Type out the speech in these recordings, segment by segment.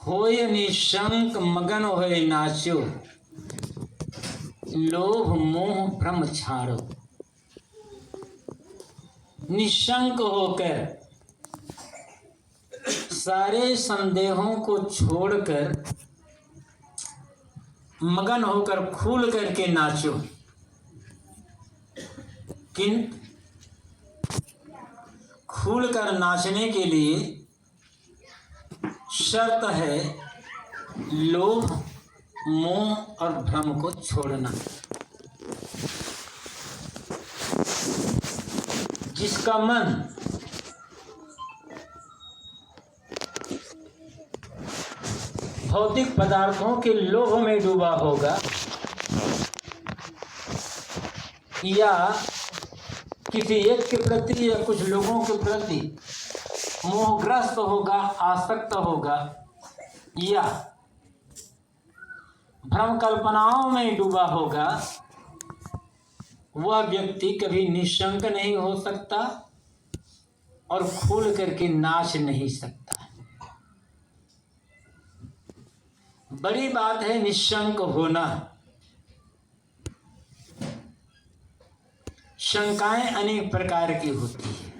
होय निशंक मगन होय नाचो, लोभ मोह भ्रम छाड़ो। निशंक होकर, सारे संदेहों को छोड़कर, मगन होकर खुल करके नाचो। किंतु खुल कर नाचने के लिए शर्त है लोभ मोह और भ्रम को छोड़ना। जिसका मन भौतिक पदार्थों के लोभ में डूबा होगा या किसी एक के प्रति या कुछ लोगों के प्रति मोहग्रस्त होगा, आसक्त होगा या भ्रम कल्पनाओं में डूबा होगा, वह व्यक्ति कभी निशंक नहीं हो सकता और खुल करके नाच नहीं सकता। बड़ी बात है निशंक होना। शंकाएं अनेक प्रकार की होती है।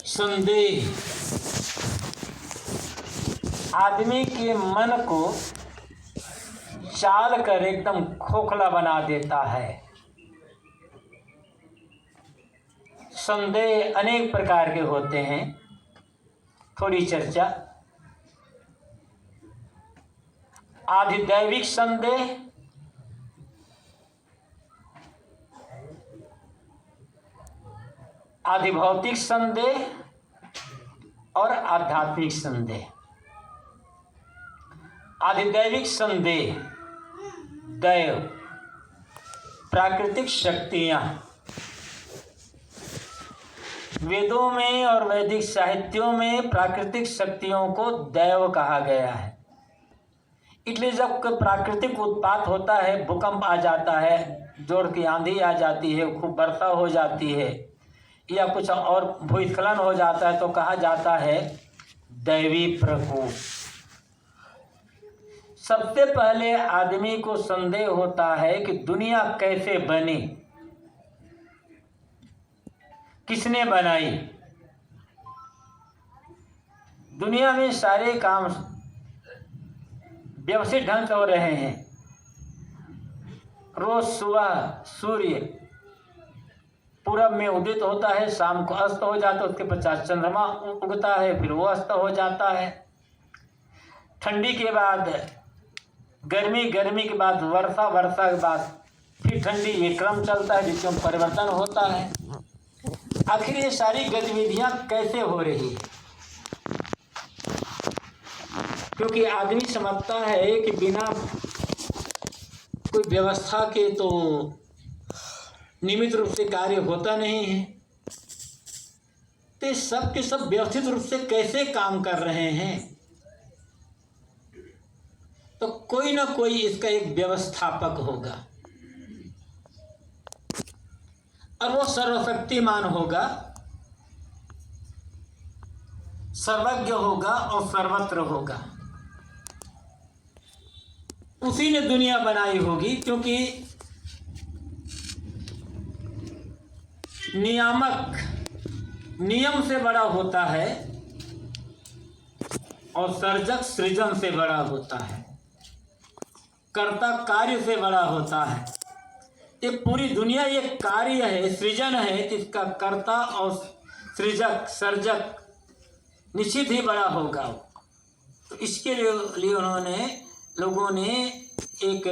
संदेह आदमी के मन को चाल कर एकदम खोखला बना देता है। संदेह अनेक प्रकार के होते हैं। थोड़ी चर्चा। आधिदैविक संदेह, आधिभौतिक संदेह और आध्यात्मिक संदेह। आधिदैविक संदेह दैव, प्राकृतिक शक्तियां। वेदों में और वैदिक साहित्यों में प्राकृतिक शक्तियों को दैव कहा गया है। इसलिए जब प्राकृतिक उत्पात होता है, भूकंप आ जाता है, जोर की आंधी आ जाती है, खूब वर्षा हो जाती है या कुछ और भूस्खलन हो जाता है, तो कहा जाता है दैवी प्रकोप। सबसे पहले आदमी को संदेह होता है कि दुनिया कैसे बनी, किसने बनाई। दुनिया में सारे काम व्यवस्थित ढंग से हो रहे हैं। रोज सुबह सूर्य पूरब में उदित होता है, शाम को अस्त हो जाता है, उसके पश्चात चंद्रमा उगता है, फिर वो अस्त हो जाता है। ठंडी के बाद गर्मी, गर्मी के बाद वर्षा, वर्षा के बाद फिर ठंडी, ये क्रम चलता है जिसमें परिवर्तन होता है। आखिर ये सारी गतिविधियां कैसे हो रही है? क्योंकि आदमी समझता है कि बिना कोई व्यवस्था के तो नियमित रूप से कार्य होता नहीं है। तो सब के सब व्यवस्थित रूप से कैसे काम कर रहे हैं? तो कोई ना कोई इसका एक व्यवस्थापक होगा और वो सर्वशक्तिमान होगा, सर्वज्ञ होगा और सर्वत्र होगा। उसी ने दुनिया बनाई होगी, क्योंकि नियामक नियम से बड़ा होता है और सर्जक सृजन से बड़ा होता है, कर्ता कार्य से बड़ा होता है। ये पूरी दुनिया एक कार्य है, सृजन है, जिसका कर्ता और सृजक सर्जक निश्चित ही बड़ा होगा। तो इसके लिए उन्होंने लोगों ने एक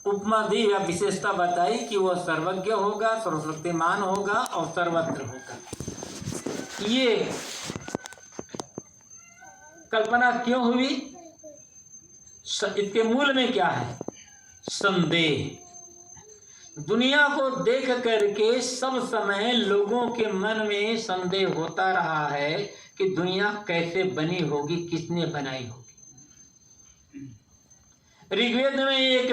उपमा दी या विशेषता बताई कि वह सर्वज्ञ होगा, सर्वशक्तिमान होगा और सर्वत्र होगा। ये कल्पना क्यों हुई? इसके मूल में क्या है? संदेह। दुनिया को देख करके सब समय लोगों के मन में संदेह होता रहा है कि दुनिया कैसे बनी होगी, किसने बनाई होगी। ऋग्वेद में एक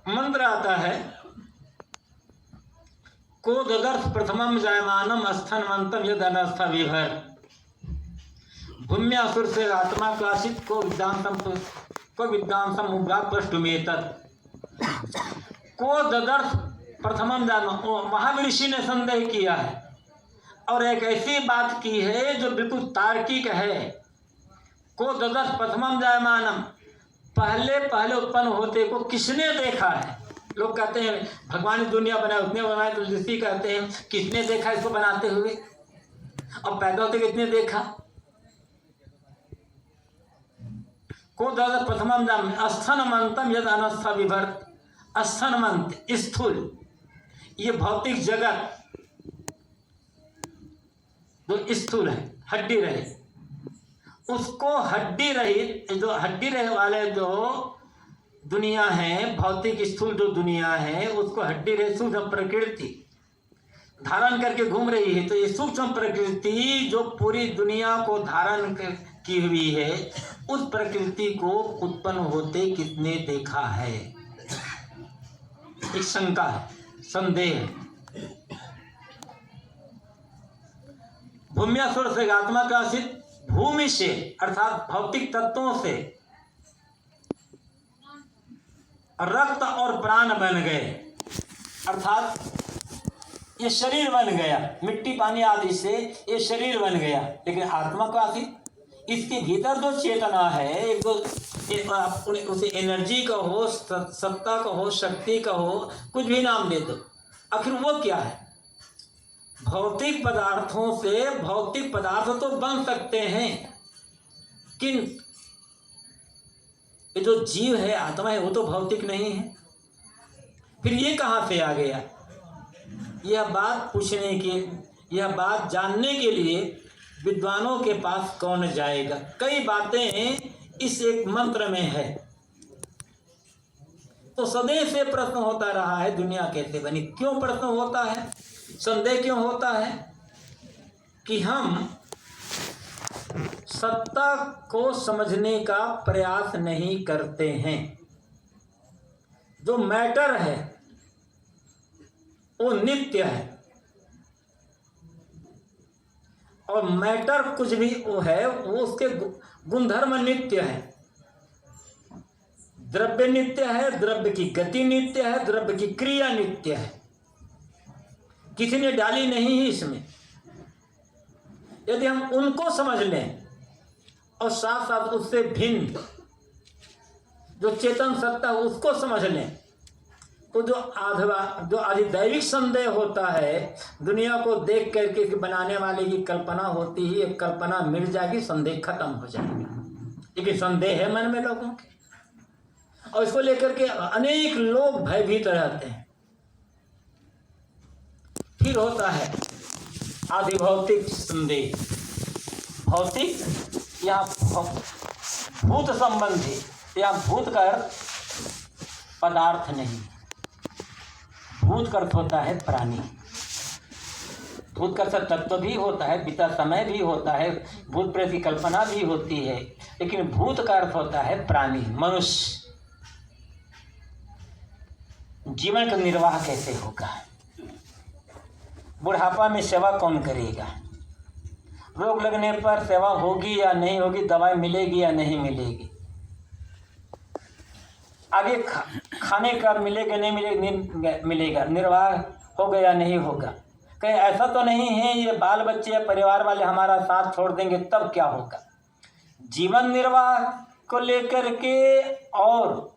मंत्र आता है, को ददर्श प्रथमम जायमानम स्थनमंतम यद अनस्था विभर भूम्यासुर से आत्मा क्लासित को विद्वांसम पृष्ठमेतत् को ददर्श प्रथमम जानो। महावीर ऋषि ने संदेह किया है और एक ऐसी बात की है जो बिल्कुल तार्किक है। को ददर्श प्रथमम जायमानम, पहले पहले उत्पन्न होते को किसने देखा है। लोग कहते हैं भगवान ने दुनिया बनाए, उसने बनाए, तो ऋषि कहते हैं किसने देखा इसको बनाते हुए, और पैदा होते किसने देखा। को ददर्श प्रथमम जाम स्थनमंतम यद अनस्था विभर। स्थनमंत स्थूल, ये भौतिक जगत जो स्थूल है, हड्डी रहित, उसको हड्डी रहित, जो हड्डी रहे वाले जो दुनिया है, भौतिक स्थूल जो दुनिया है, उसको हड्डी रहित सूक्ष्म प्रकृति धारण करके घूम रही है। तो ये सूक्ष्म प्रकृति जो पूरी दुनिया को धारण की हुई है, उस प्रकृति को उत्पन्न होते किसने देखा है। एक शंका है, संदेह है। भूम्यासुर से आत्मा का सिद्ध, भूमि से अर्थात भौतिक तत्वों से रक्त और प्राण बन गए, अर्थात ये शरीर बन गया, मिट्टी पानी आदि से ये शरीर बन गया। लेकिन आत्मा का सिद्ध, इसके भीतर जो चेतना है, एक दो उसे एनर्जी का हो, सत्ता का हो, शक्ति का हो, कुछ भी नाम दे दो, आखिर वो क्या है। भौतिक पदार्थों से भौतिक पदार्थ तो बन सकते हैं, किंतु ये जो जीव है, आत्मा है, वो तो भौतिक नहीं है। फिर ये कहाँ से आ गया। यह बात पूछने के, यह बात जानने के लिए विद्वानों के पास कौन जाएगा। कई बातें इस एक मंत्र में है। तो सदैव से प्रश्न होता रहा है दुनिया कैसे बनी। क्यों प्रश्न होता है, संदेह क्यों होता है कि हम सत्ता को समझने का प्रयास नहीं करते हैं। जो मैटर है वो नित्य है, और मैटर कुछ भी वो है, वो उसके गुणधर्म नित्य है। द्रव्य नित्य है, द्रव्य की गति नित्य है, द्रव्य की क्रिया नित्य है, किसी ने डाली नहीं है इसमें। यदि हम उनको समझ लें और साथ साथ उससे भिन्न जो चेतन सत्ता है उसको समझ लें, तो जो अधिदैविक संदेह होता है, दुनिया को देख करके बनाने वाले की कल्पना होती है, एक कल्पना मिल जाएगी, संदेह खत्म हो जाएगा। लेकिन संदेह है मन में लोगों के, और इसको लेकर के अनेक लोग भयभीत रहते हैं। फिर होता है आधिभौतिक संदेह। भौतिक या भूत संबंधी, या भूत का अर्थ पदार्थ नहीं, भूत का अर्थ होता है प्राणी। भूत का अर्थ तत्व भी होता है, बीता समय भी होता है, भूत प्रेत की कल्पना भी होती है, लेकिन भूत का अर्थ होता है प्राणी, मनुष्य। जीवन का निर्वाह कैसे होगा, बुढ़ापा में सेवा कौन करेगा, रोग लगने पर सेवा होगी या नहीं होगी, दवाई मिलेगी या नहीं मिलेगी, आगे खाने का मिलेगा नहीं मिलेगा, निर्वाह होगा या नहीं होगा। कहीं ऐसा तो नहीं है ये बाल बच्चे या परिवार वाले हमारा साथ छोड़ देंगे तब क्या होगा। जीवन निर्वाह को लेकर के और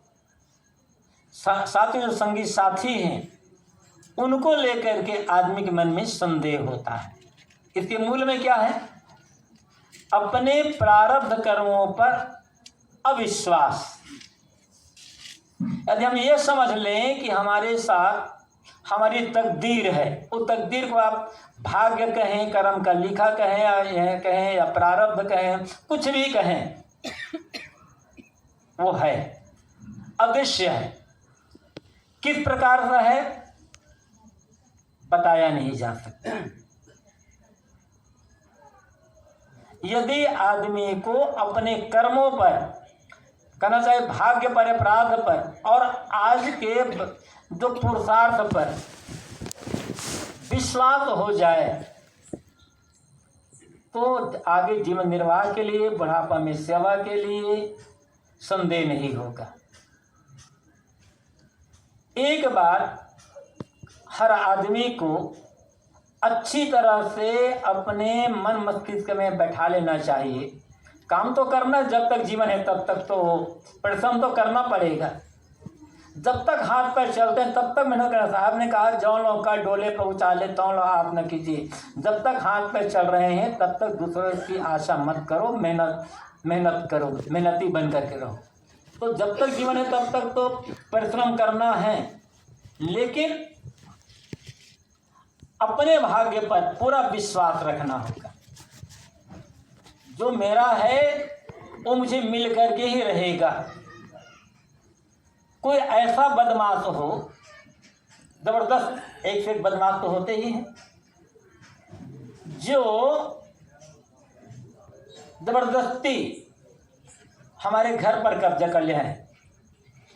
साथ जो संगी साथी हैं उनको लेकर के आदमी के मन में संदेह होता है। इसके मूल में क्या है, अपने प्रारब्ध कर्मों पर अविश्वास। यदि हम ये समझ लें कि हमारे साथ हमारी तकदीर है, वो तकदीर को आप भाग्य कहें, कर्म का लिखा कहें, या यह कहें या प्रारब्ध कहें, कुछ भी कहें, वो है, अदृश्य है। किस प्रकार का है बताया नहीं जा सकता। यदि आदमी को अपने कर्मों पर, कहना चाहिए भाग्य पर, अपराध पर और आज के जो पुरुषार्थ पर विश्वास हो जाए तो आगे जीवन निर्वाह के लिए, बुढ़ापा में सेवा के लिए संदेह नहीं होगा। एक बात हर आदमी को अच्छी तरह से अपने मन मस्तिष्क में बैठा लेना चाहिए। काम तो करना, जब तक जीवन है तब तक तो परिश्रम तो करना पड़ेगा। जब तक हाथ पैर चलते हैं तब तक मेहनत करना। साहब ने कहा जौन लौका डोले पर उचाले तौन लो हाथ न कीजिए। जब तक हाथ पैर चल रहे हैं तब तक दूसरों की आशा मत करो, मेहनत करो, मेहनती बन करके रहो। तो जब तक जीवन है तब तक तो परिश्रम करना है, लेकिन अपने भाग्य पर पूरा विश्वास रखना होगा। जो मेरा है वो मुझे मिल करके ही रहेगा। कोई ऐसा बदमाश हो, जबरदस्त, एक से एक बदमाश तो होते ही हैं, जो जबरदस्ती हमारे घर पर कब्जा कर ले, है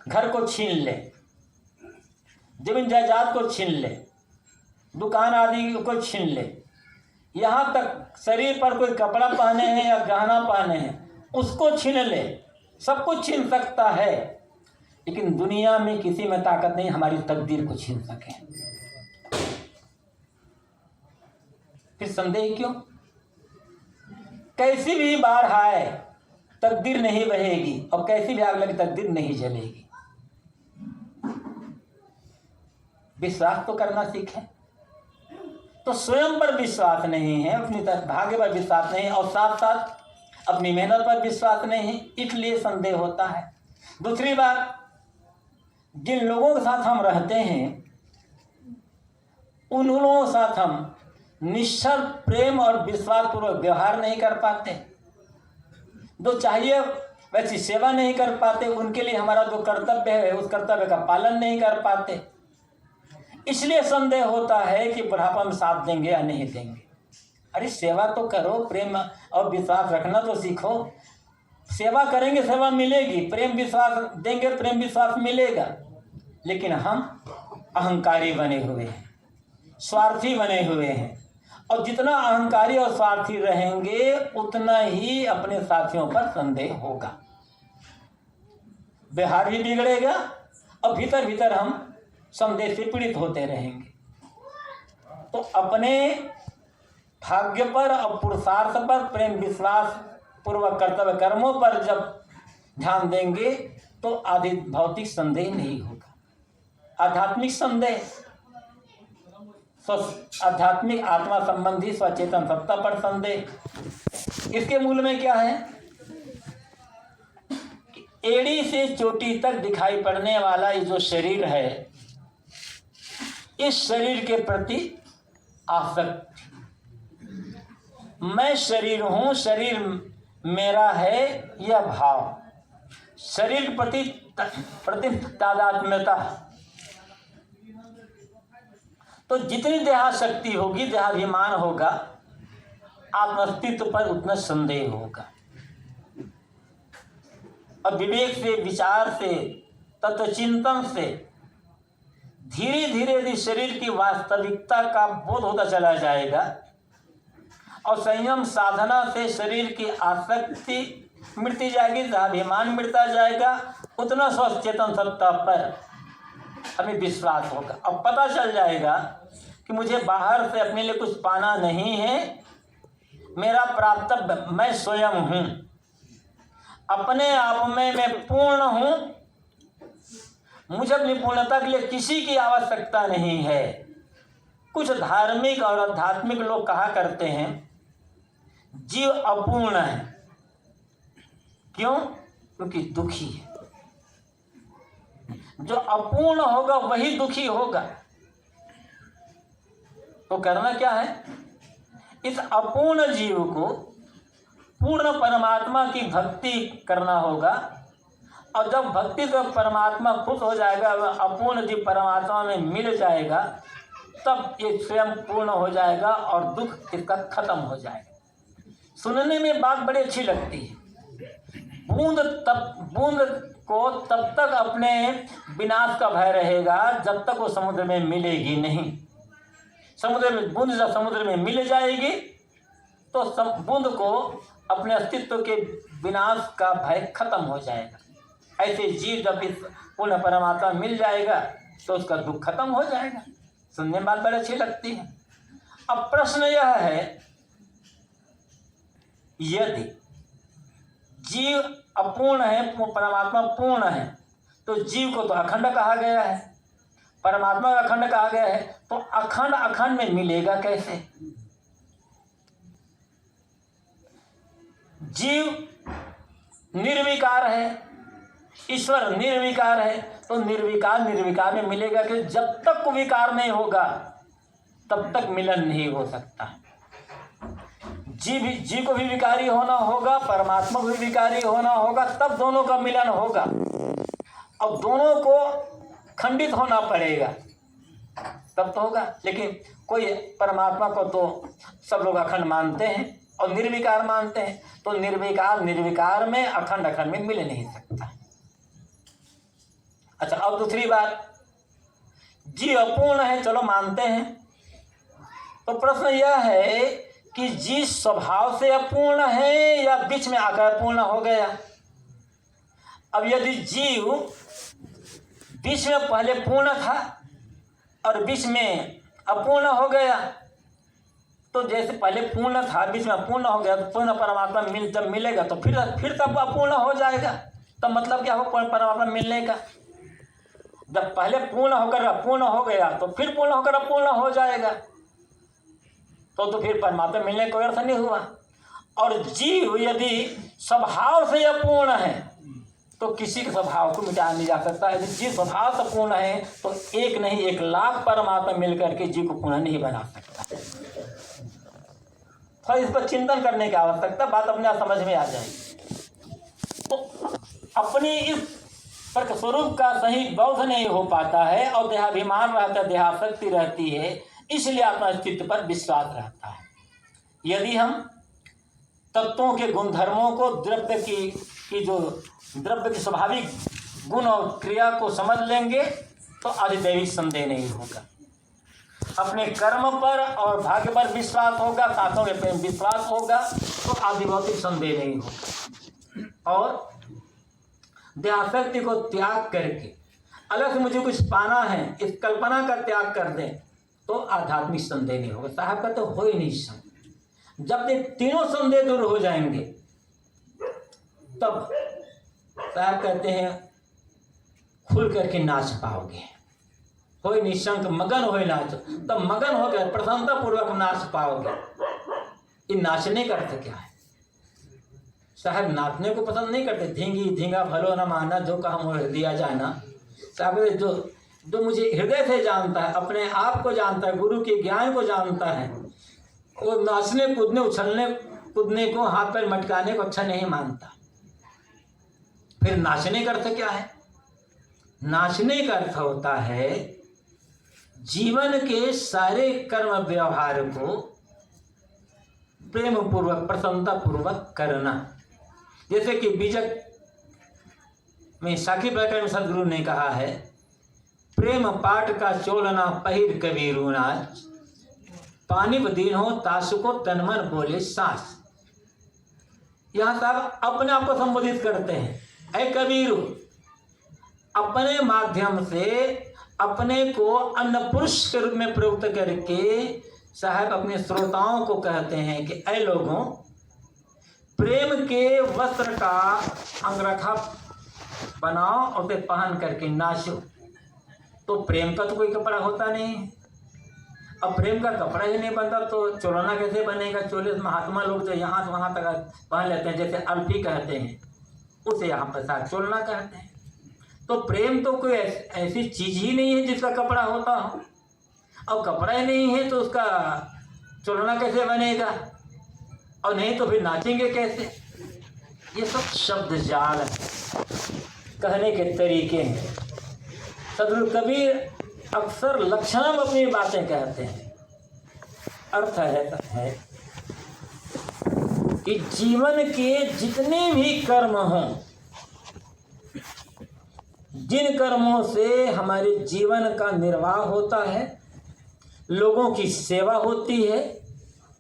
घर को छीन ले, जमीन जायदाद को छीन ले, दुकान आदि को छीन ले, यहाँ तक शरीर पर कोई कपड़ा पहने हैं या गहना पहने हैं उसको छीन ले। सब कुछ छीन सकता है, लेकिन दुनिया में किसी में ताकत नहीं हमारी तकदीर को छीन सके। फिर संदेह क्यों? कैसी भी बाढ़ आए तकदीर नहीं बहेगी, और कैसी भी आग लगे तकदीर नहीं जलेगी। विश्वास तो करना सीखें। तो स्वयं पर विश्वास नहीं है, अपनी भाग्य पर विश्वास नहीं है, और साथ साथ अपनी मेहनत पर विश्वास नहीं है, इसलिए संदेह होता है। दूसरी बात, जिन लोगों के साथ हम रहते हैं उन लोगों के साथ हम निश्चल प्रेम और विश्वास पूर्वक व्यवहार नहीं कर पाते, जो चाहिए वैसी सेवा नहीं कर पाते, उनके लिए हमारा जो कर्तव्य है उस कर्तव्य का पालन नहीं कर पाते। इसलिए संदेह होता है कि बुढ़ापा में साथ देंगे या नहीं देंगे। अरे सेवा तो करो, प्रेम और विश्वास रखना तो सीखो। सेवा करेंगे सेवा मिलेगी, प्रेम विश्वास देंगे प्रेम विश्वास मिलेगा। लेकिन हम अहंकारी बने हुए हैं, स्वार्थी बने हुए हैं, और जितना अहंकारी और स्वार्थी रहेंगे उतना ही अपने साथियों पर संदेह होगा, व्यवहार भी बिगड़ेगा, और भीतर भीतर हम संदेह से पीड़ित होते रहेंगे। तो अपने भाग्य पर और पुरुषार्थ पर, प्रेम विश्वास पूर्वक कर्तव्य कर्मों पर जब ध्यान देंगे तो आदि भौतिक संदेह नहीं होगा। आध्यात्मिक संदेह, आध्यात्मिक आत्मा संबंधी स्वचेतन सत्ता पर संदेह। इसके मूल में क्या है? एड़ी से चोटी तक दिखाई पड़ने वाला ये जो शरीर है, इस शरीर के प्रति आसक्ति, मैं शरीर हूं, शरीर मेरा है, यह भाव, शरीर के प्रति तादात्म्यता। तो जितनी देहाशक्ति होगी, देहाभिमान होगा, आत्मअस्तित्व पर उतना संदेह होगा। और विवेक से, विचार से, तत्वचिंतन से धीरे धीरे यदि शरीर की वास्तविकता का बोध होता चला जाएगा और संयम साधना से शरीर की आसक्ति मिटती जाएगी, अभिमान मिटता जाएगा, उतना स्वस्थ चेतन सत्ता पर हमें विश्वास होगा। अब पता चल जाएगा कि मुझे बाहर से अपने लिए कुछ पाना नहीं है, मेरा प्राप्तव्य मैं स्वयं हूँ, अपने आप में मैं पूर्ण हूँ, मुझे अपनी पूर्णता के लिए किसी की आवश्यकता नहीं है। कुछ धार्मिक और आध्यात्मिक लोग कहा करते हैं जीव अपूर्ण है। क्यों? क्योंकि दुखी है। जो अपूर्ण होगा वही दुखी होगा। तो करना क्या है? इस अपूर्ण जीव को पूर्ण परमात्मा की भक्ति करना होगा, और जब भक्ति से परमात्मा खुश हो जाएगा, वह अपूर्ण जीव परमात्मा में मिल जाएगा, तब ये स्वयं पूर्ण हो जाएगा और दुख इसका खत्म हो जाएगा। सुनने में बात बड़ी अच्छी लगती है। बूंद को तब तक अपने विनाश का भय रहेगा जब तक वो समुद्र में मिलेगी नहीं। समुद्र में बूंद जब समुद्र में मिल जाएगी तो बूंद को अपने अस्तित्व के विनाश का भय खत्म हो जाएगा। ऐसे जीव जब इस पूर्ण परमात्मा मिल जाएगा तो उसका दुख खत्म हो जाएगा। सुनने में बात बड़ी अच्छी लगती है। अब प्रश्न यह है, यदि जीव अपूर्ण है, परमात्मा पूर्ण है, तो जीव को तो अखंड कहा गया है, परमात्मा को अखंड कहा गया है, तो अखंड अखंड में मिलेगा कैसे? जीव निर्विकार है, ईश्वर निर्विकार है, तो निर्विकार निर्विकार में मिलेगा कि जब तक विकार नहीं होगा तब तक मिलन नहीं हो सकता। जीव को भी विकारी होना होगा, परमात्मा को भी विकारी होना होगा, तब दोनों का मिलन होगा। अब दोनों को खंडित होना पड़ेगा तब तो होगा। लेकिन कोई परमात्मा को तो सब लोग अखंड मानते हैं और निर्विकार मानते हैं, तो निर्विकार निर्विकार में अखंड अखंड में मिल नहीं सकता। अच्छा, अब दूसरी बात, जीव अपूर्ण है, चलो मानते हैं, तो प्रश्न यह है कि जीव स्वभाव से अपूर्ण है या बीच में आकर पूर्ण हो गया। अब यदि जीव बीच में पहले पूर्ण था और बीच में अपूर्ण हो गया, तो जैसे पहले पूर्ण था बीच में अपूर्ण हो गया, तो पूर्ण परमात्मा जब मिलेगा तो फिर तब अपूर्ण हो जाएगा। तो मतलब क्या हो परमात्मा मिलने का? जब पहले पूर्ण होकर अपूर्ण हो गया तो फिर पूर्ण होकर अपूर्ण हो जाएगा, तो फिर परमात्मा मिलने का कोई अर्थ नहीं हुआ। और जीव यदि स्वभाव से अपूर्ण है तो किसी के स्वभाव को मिटाया नहीं जा सकता। यदि जीव स्वभाव से पूर्ण है तो एक नहीं 1,00,000 परमात्मा मिलकर के जीव को पुनः नहीं बना सकता। तो इस पर चिंतन करने की आवश्यकता, बात अपने आप समझ में आ जाएगी। तो अपनी इस पर स्वरूप का सही बोध नहीं हो पाता है और देहाभिमान रहता है, देहासक्ति रहती है, इसलिए अपना अस्तित्व पर विश्वास रहता है। यदि हम तत्वों के गुणधर्मों को, द्रव्य की जो द्रव्य की स्वाभाविक गुण और क्रिया को समझ लेंगे तो आधिदैविक संदेह नहीं होगा। अपने कर्म पर और भाग्य पर विश्वास होगा, साथों के प्रेम विश्वास होगा, तो आधिभौतिक संदेह नहीं होगा। और देहासक्ति को त्याग करके अलग से मुझे कुछ पाना है, इस कल्पना का त्याग कर दें तो आध्यात्मिक संदेह नहीं होगा। साहब का तो हो ही नहीं संदेह। जब ये तीनों संदेह दूर हो जाएंगे तब साहब कहते हैं खुल करके नाच पाओगे। हो निशंक मगन हो नाच, तब मगन हो गए प्रसन्नता पूर्वक नाच पाओगे। ये नाचने का अर्थ क्या है? साहब नाचने को पसंद नहीं करते। धींगी धींगा भलो न माना, जो कहा मोह दिया जाए ना। साहब जो मुझे हृदय से जानता है, अपने आप को जानता है, गुरु के ज्ञान को जानता है, वो नाचने कूदने उछलने कूदने को, हाथ पैर मटकाने को अच्छा नहीं मानता। फिर नाचने का अर्थ क्या है? नाचने का अर्थ होता है जीवन के सारे कर्म व्यवहार को प्रेम पूर्वक प्रसन्नता पूर्वक करना। जैसे कि बीजक में साखी प्रकरण में सदगुरु ने कहा है, प्रेम पाट का चोलना पहिर कबीरू नाच, पानी बदीन हो तासु को तनमन बोले सांस। यहाँ साहब अपने आप को संबोधित करते हैं, ऐ कबीरू, अपने माध्यम से अपने को अन्न पुरुष के रूप में प्रयुक्त करके साहब अपने श्रोताओं को कहते हैं कि ऐ लोगों, प्रेम के वस्त्र का अंगरखा बनाओ और उसे पहन करके नाचो। तो प्रेम का तो कोई कपड़ा होता नहीं है। अब प्रेम का कपड़ा ही नहीं बनता तो चोलना कैसे बनेगा? चोले महात्मा लोग जो यहाँ से वहाँ तक पहन लेते हैं, जैसे अल्फी कहते हैं, उसे यहाँ पर साथ चोलना कहते हैं। तो प्रेम तो कोई ऐसी चीज ही नहीं है जिसका कपड़ा होता हो। अब कपड़ा ही नहीं है तो उसका चोलना कैसे बनेगा? और नहीं तो फिर नाचेंगे कैसे? ये सब शब्द जाल है, कहने के तरीके हैं। सदगुरु कबीर अक्सर लक्षणम अपनी बातें कहते हैं। अर्थ है कि जीवन के जितने भी कर्म हों, जिन कर्मों से हमारे जीवन का निर्वाह होता है, लोगों की सेवा होती है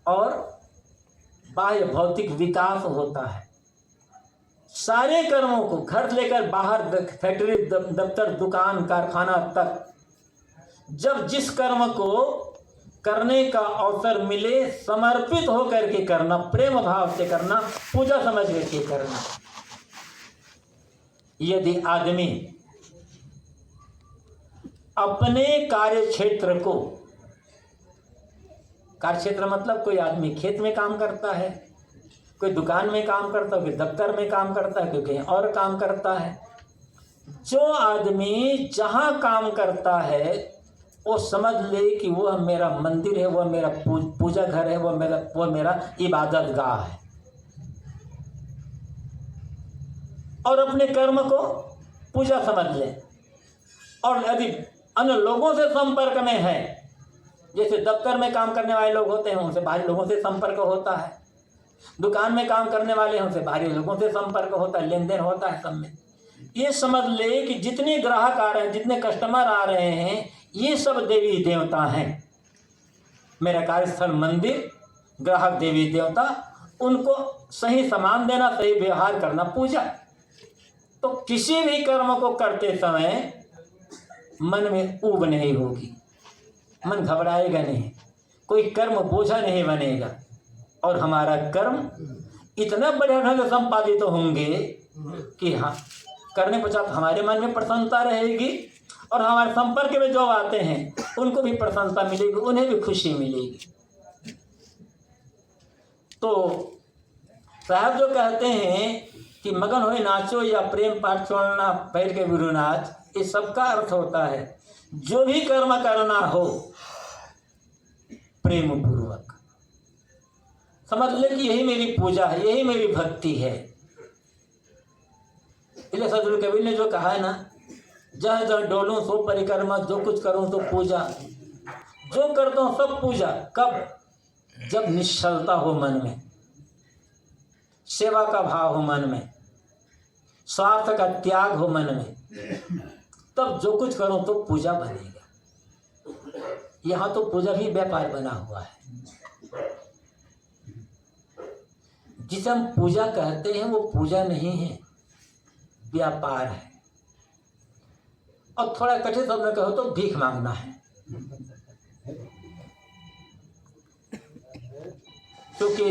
और बाह्य भौतिक विकास होता है। सारे कर्मों को घर से लेकर बाहर फैक्ट्री, दफ्तर, दुकान, कारखाना तक, जब जिस कर्म को करने का अवसर मिले समर्पित होकर के करना, प्रेम भाव से करना, पूजा समझ करके करना। यदि आदमी अपने कार्य क्षेत्र को, कार्य क्षेत्र मतलब कोई आदमी खेत में काम करता है, कोई दुकान में काम करता है, कोई दफ्तर में काम करता है, कोई कहीं और काम करता है। जो आदमी जहाँ काम करता है वो समझ ले कि वह मेरा मंदिर है, वह मेरा पूजा घर है, वह मेरा इबादत गाह है, और अपने कर्म को पूजा समझ ले। और यदि अन्य लोगों से संपर्क में है, जैसे दफ्तर में काम करने वाले लोग होते हैं, उनसे बाहरी लोगों से संपर्क होता है, दुकान में काम करने वाले हैं, उनसे बाहरी लोगों से संपर्क होता है, लेन देन होता है सब में। ये समझ ले कि जितने ग्राहक आ रहे हैं, जितने कस्टमर आ रहे हैं, ये सब देवी देवता हैं। मेरा कार्यस्थल मंदिर, ग्राहक देवी देवता, उनको सही सामान देना, सही व्यवहार करना, पूजा। तो किसी भी कर्म को करते समय मन में ऊब नहीं होगी, मन घबराएगा नहीं, कोई कर्म बोझा नहीं बनेगा, और हमारा कर्म इतना बढ़िया ढंग से संपादित होंगे कि हाँ, करने पश्चात हमारे मन में प्रसन्नता रहेगी, और हमारे संपर्क में जो आते हैं उनको भी प्रसन्नता मिलेगी, उन्हें भी खुशी मिलेगी। तो साहब जो कहते हैं कि मगन होए नाचो या प्रेम पाठ छोड़ना पैर के बिरु नाच, इस सब का अर्थ होता है जो भी कर्म करना हो प्रेम पूर्वक समझ ले कि यही मेरी पूजा है, यही मेरी भक्ति है। इसलिए सदगुरु कबीर ने जो कहा है ना, जहाँ जहाँ डोलूं सो परिक्रमा, जो कुछ करूं तो पूजा, जो करता हूं सब पूजा। कब? जब निश्चलता हो मन में, सेवा का भाव हो मन में, स्वार्थ का त्याग हो मन में, तब जो कुछ करूं तो पूजा बनेगा। यहाँ तो पूजा भी व्यापार बना हुआ है। जिसे हम पूजा कहते हैं वो पूजा नहीं है, व्यापार है। और थोड़ा कठिन शब्द में कहो तो भीख मांगना है। क्योंकि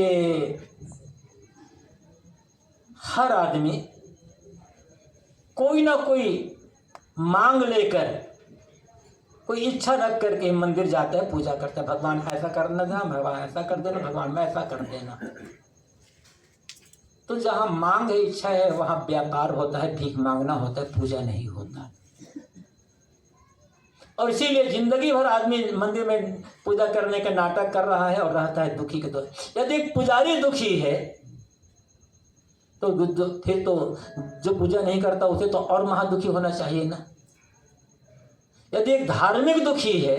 हर आदमी कोई ना कोई मांग लेकर, कोई इच्छा रख करके मंदिर जाता है, पूजा करता है, भगवान ऐसा करना देना, भगवान ऐसा कर देना, भगवान में ऐसा कर देना। तो जहाँ मांग है, इच्छा है, वहाँ व्यापार होता है, भीख मांगना होता है, पूजा नहीं होता। और इसीलिए जिंदगी भर आदमी मंदिर में पूजा करने का नाटक कर रहा है और रहता है दुखी के दौर। यदि एक पुजारी दुखी है तो फिर तो जो पूजा नहीं करता उसे तो और महादुखी होना चाहिए ना। यदि एक धार्मिक दुखी है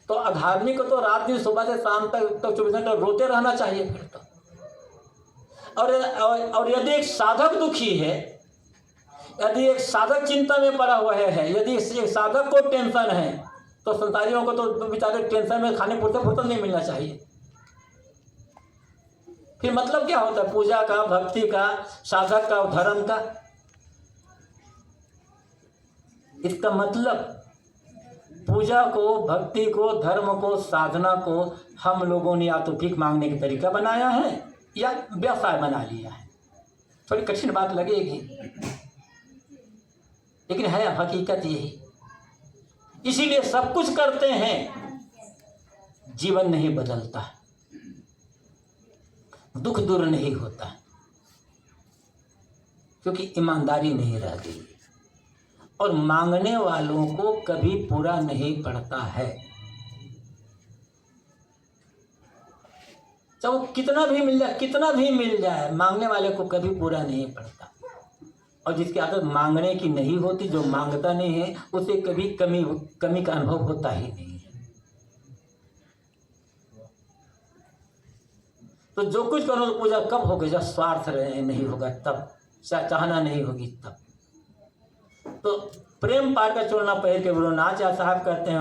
तो अधार्मिक को तो रात दिन सुबह से शाम तक 24 घंटे रोते रहना चाहिए फिर तो। और यदि एक साधक दुखी है, यदि एक साधक चिंता में पड़ा हुआ है, यदि एक साधक को टेंशन है, तो संसारियों को तो बेचारे टेंशन में खाने पुरते फुर्सत नहीं मिलना चाहिए। फिर मतलब क्या होता है पूजा का, भक्ति का, साधक का, धर्म का? इसका मतलब पूजा को, भक्ति को, धर्म को, साधना को हम लोगों ने या तो भीख मांगने का तरीका बनाया है या व्यवसाय बना लिया है। थोड़ी कठिन बात लगेगी, लेकिन है हकीकत यही। इसीलिए सब कुछ करते हैं, जीवन नहीं बदलता, दुख दूर नहीं होता, क्योंकि ईमानदारी नहीं रह गई और मांगने वालों को कभी पूरा नहीं पड़ता है। चाहे वो कितना भी मिल जाए, कितना भी मिल जाए, मांगने वाले को कभी पूरा नहीं पड़ता। और जिसकी आदत मांगने की नहीं होती, जो मांगता नहीं है, उसे कभी कमी का अनुभव होता ही नहीं है। तो जो कुछ करो तो पूजा कब होगी? जब स्वार्थ नहीं होगा तब, चाहना नहीं होगी तब। तो प्रेम पार का चोरना पैर के बिरु नाच, या साहब कहते हैं